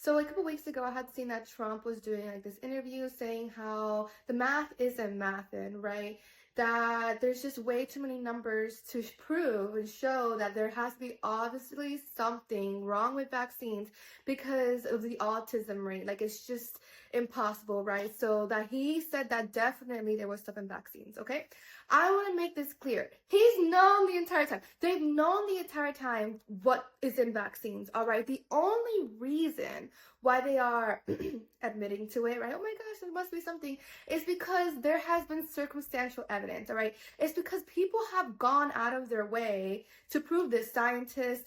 So a couple weeks ago, I had seen that Trump was doing like this interview saying how the math isn't mathin', right? That there's just way too many numbers to prove and show that there has to be obviously something wrong with vaccines because of the autism rate. Like it's just impossible, right? So that he said that definitely there was stuff in vaccines, okay? I want to make this clear. He's known the entire time. They've known the entire time what is in vaccines, all right? The only reason why they are admitting to it, right? Oh my gosh, there must be something. Is because there has been circumstantial evidence, all right? It's because people have gone out of their way to prove this, scientists,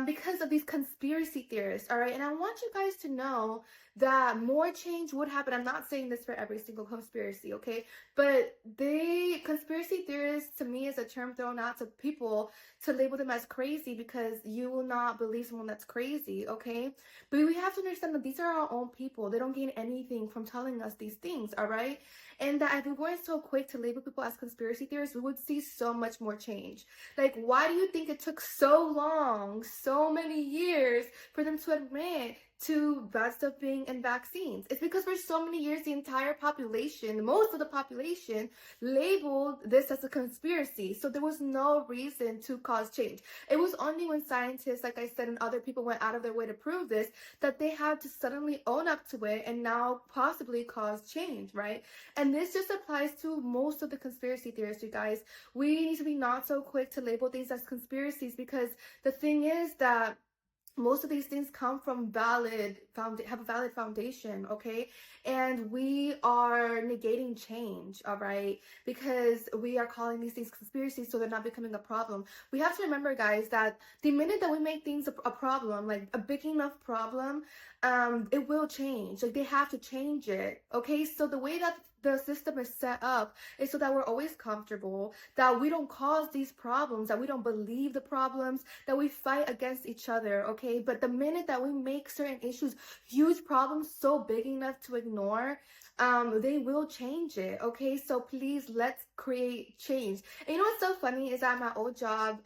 because of these conspiracy theorists, all right? And I want you guys to know that more change would happen. I'm not saying this for every single conspiracy, okay? But the conspiracy theorists, to me, is a term thrown out to people to label them as crazy because you will not believe someone that's crazy, okay? But we have to understand that these are our own people. They don't gain anything from telling us these things, all right? And that if we weren't so quick to label people as conspiracy theorists, we would see so much more change. Like, why do you think it took so long, so many years, for them to admit to bad stuff being in vaccines? It's because for so many years, the entire population, most of the population, labeled this as a conspiracy. So there was no reason to cause change. It was only when scientists, like I said, and other people went out of their way to prove this, that they had to suddenly own up to it and now possibly cause change, right? And this just applies to most of the conspiracy theorists, you guys. We need to be not so quick to label things as conspiracies because the thing is that most of these things come from have a valid foundation, okay? And we are negating change, all right? Because we are calling these things conspiracies, so they're not becoming a problem. We have to remember, guys, that the minute that we make things a problem, like a big enough problem, it will change. Like they have to change it, okay? So the way that the system is set up is so that we're always comfortable, that we don't cause these problems, that we don't believe the problems, that we fight against each other, okay? But the minute that we make certain issues, huge problems, so big enough to ignore, they will change it, okay? So please, let's create change. And you know what's so funny is at my old job,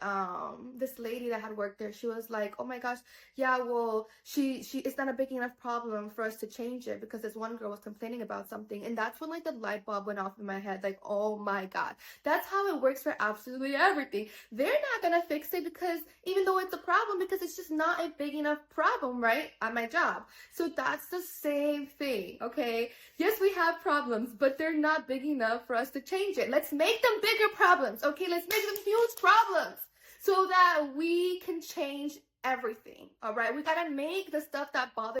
this lady that had worked there, she was like, oh my gosh, yeah, well, it's not a big enough problem for us to change it because this one girl was complaining about something. And that's when like the light bulb went off in my head, like, oh my God, that's how it works for absolutely everything. They're not gonna fix it because even though it's a problem, because it's just not a big enough problem, right, at my job. So that's the same thing, okay? Yes, we have problems, but they're not big enough for us to change it. Let's make them bigger problems, okay? Let's make them huge problems so that we can change everything, all right? We gotta make the stuff that bothers